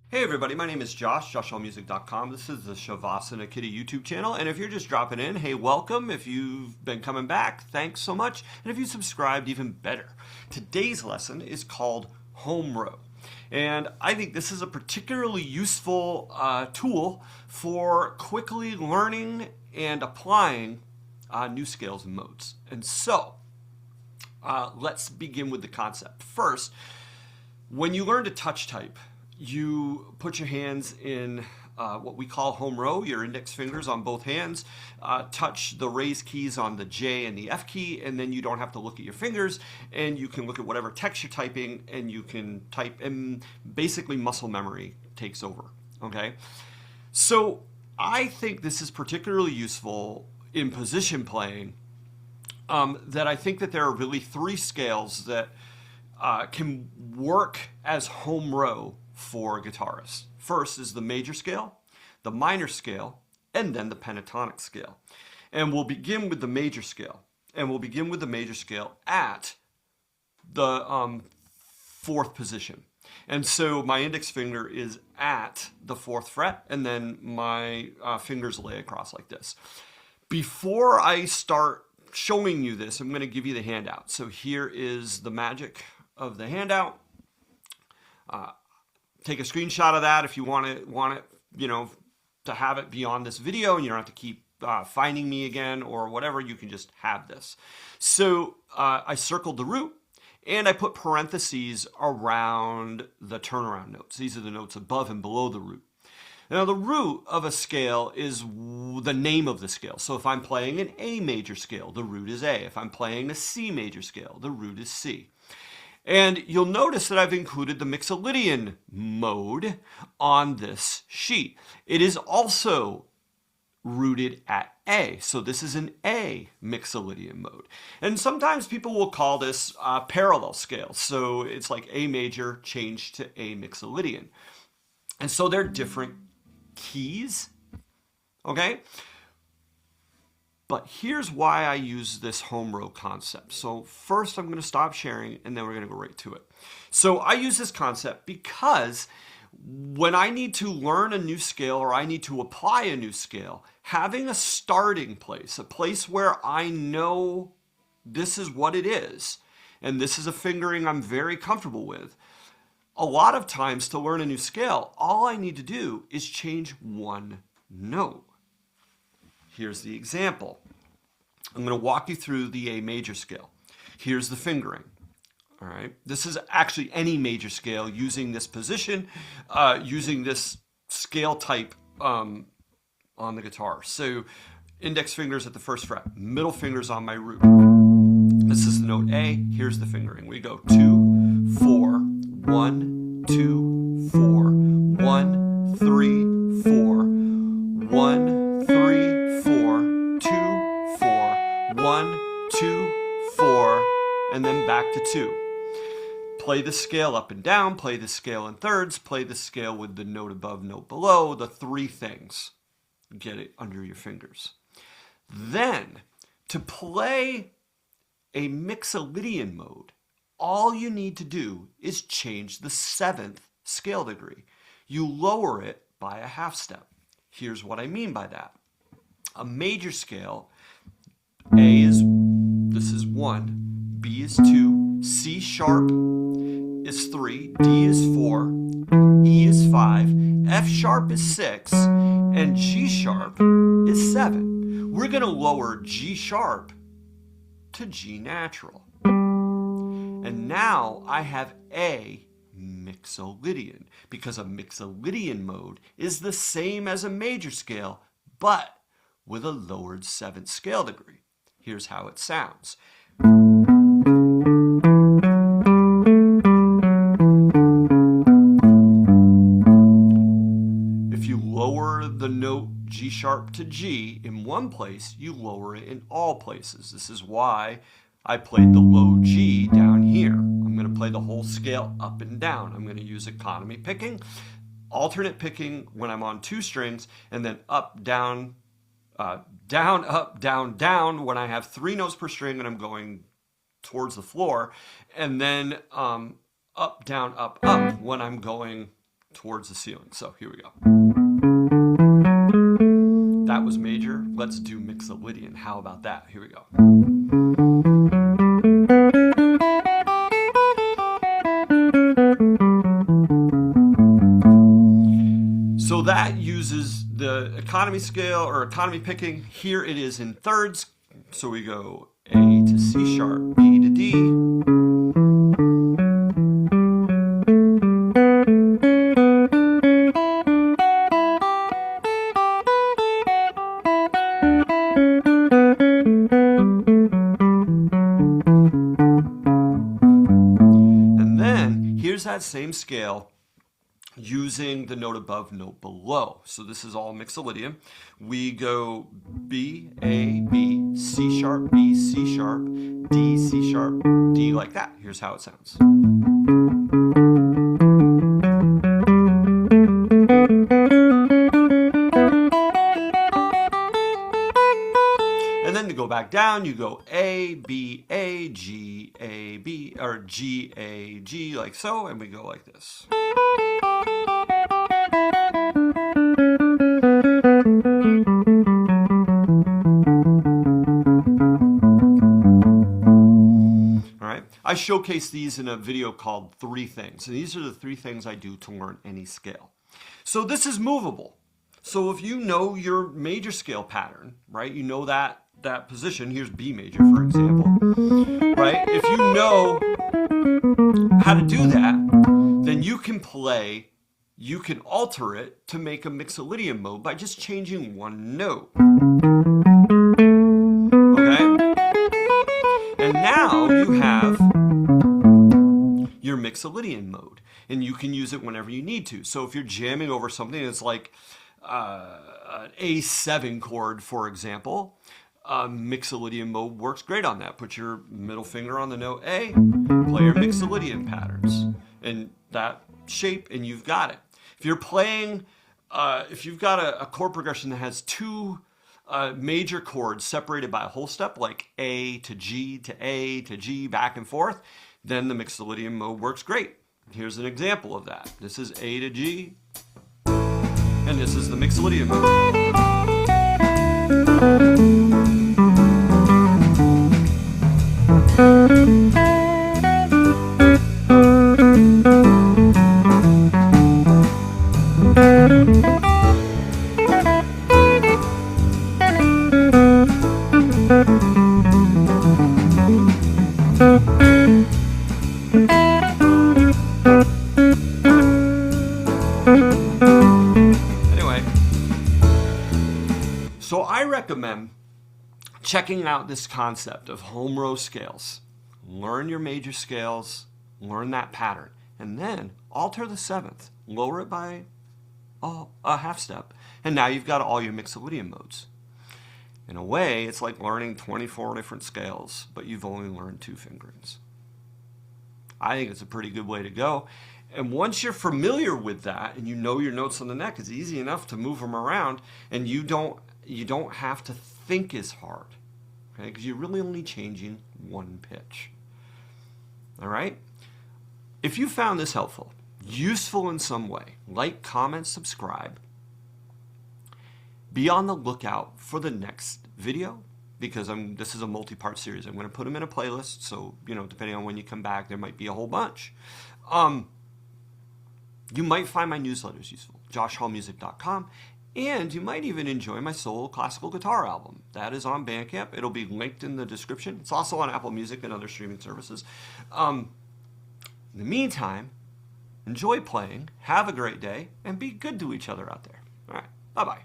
Hey everybody, my name is Josh, joshallmusic.com. This is the Shavasana Kitty YouTube channel, and if you're just dropping in, hey, welcome. If you've been coming back, thanks so much. And if you subscribed, even better. Today's lesson is called Home Row. And I think this is a particularly useful tool for quickly learning and applying new scales and modes. And so, let's begin with the concept. First, when you learn to touch type, you put your hands in what we call home row, your index fingers on both hands, touch the raised keys on the J and the F key, and then you don't have to look at your fingers, and you can look at whatever text you're typing, and you can type, and basically muscle memory takes over, okay? So I think this is particularly useful in position playing, that I think that there are really three scales that can work as home row for guitarists. First is the major scale, the minor scale, and then the pentatonic scale. And we'll begin with the major scale. And we'll begin with the major scale at the fourth position. And so my index finger is at the fourth fret, and then my fingers lay across like this. Before I start showing you this, I'm going to give you the handout. So here is the magic of the handout. Take a screenshot of that if you want it, to have it beyond this video, and you don't have to keep finding me again or whatever. You can just have this. So I circled the root, and I put parentheses around the turnaround notes. These are the notes above and below the root. Now, the root of a scale is the name of the scale. So if I'm playing an A major scale, the root is A. If I'm playing a C major scale, the root is C. And you'll notice that I've included the Mixolydian mode on this sheet. It is also rooted at A. So this is an A Mixolydian mode. And sometimes people will call this parallel scale. So it's like A major changed to A Mixolydian. And so they're different keys, okay? But here's why I use this home row concept. So first I'm going to stop sharing, and then we're going to go right to it. So I use this concept because when I need to learn a new scale or I need to apply a new scale, having a starting place, a place where I know this is what it is, and this is a fingering I'm very comfortable with, a lot of times to learn a new scale, all I need to do is change one note. Here's the example. I'm going to walk you through the A major scale. Here's the fingering. All right. This is actually any major scale using this position, using this scale type on the guitar. So index fingers at the first fret, middle fingers on my root. This is the note A. Here's the fingering. We go 2, 4, 1, 2, 4, 1, 3, 4, 1, 3, 4, 2, 4, 1, 2, 4, and then back to 2. Play the scale up and down, play the scale in thirds, play the scale with the note above, note below, the three things. Get it under your fingers. Then, to play a Mixolydian mode, all you need to do is change the 7th scale degree. You lower it by a half step. Here's what I mean by that. A major scale, this is 1, B is 2, C sharp is 3, D is 4, E is 5, F sharp is 6, and G sharp is 7. We're going to lower G sharp to G natural. And now I have A Mixolydian, because a Mixolydian mode is the same as a major scale, but with a lowered 7th scale degree. Here's how it sounds. If you lower the note G sharp to G in one place, you lower it in all places. This is why I played the low G down here. I'm going to play the whole scale up and down. I'm going to use economy picking, alternate picking when I'm on 2 strings, and then up, down, down, up, down, down when I have 3 notes per string and I'm going towards the floor, and then up, down, up, up when I'm going towards the ceiling. So here we go. That was major. Let's do Mixolydian. How about that? Here we go. So that uses the economy scale or economy picking. Here it is in thirds. So we go A to C sharp, B to D. And then here's that same scale using the note above, note below. So this is all Mixolydian. We go B, A, B, C sharp, B, C sharp, D, C sharp, D, like that. Here's how it sounds. And then to go back down, you go A, B, A, G, A, B, or G, A, G, like so, and we go like this. I showcase these in a video called 3 Things. And these are the 3 things I do to learn any scale. So this is movable. So if you know your major scale pattern, right? You know that position. Here's B major, for example, right? If you know how to do that, then you can alter it to make a Mixolydian mode by just changing one note. And now you have your Mixolydian mode, and you can use it whenever you need to. So if you're jamming over something that's like an A7 chord, for example, Mixolydian mode works great on that. Put your middle finger on the note A, play your Mixolydian patterns, and that shape, and you've got it. If you're playing, if you've got a chord progression that has 2 major chords separated by a whole step, like A to G to A to G, back and forth, then the Mixolydian mode works great. Here's an example of that. This is A to G, and this is the Mixolydian mode. Anyway, so I recommend checking out this concept of home row scales. Learn your major scales, learn that pattern, and then alter the 7th, lower it by a half step, and now you've got all your Mixolydian modes. In a way, it's like learning 24 different scales, but you've only learned 2 fingerings. I think it's a pretty good way to go. And once you're familiar with that and you know your notes on the neck, it's easy enough to move them around, and you don't have to think as hard, okay? Because you're really only changing 1 pitch. All right? If you found this helpful, useful in some way, like, comment, subscribe. Be on the lookout for the next video, because this is a multi-part series. I'm going to put them in a playlist, so depending on when you come back, there might be a whole bunch. You might find my newsletters useful, joshhallmusic.com, and you might even enjoy my solo classical guitar album. That is on Bandcamp. It'll be linked in the description. It's also on Apple Music and other streaming services. In the meantime, enjoy playing, have a great day, and be good to each other out there. All right, bye-bye.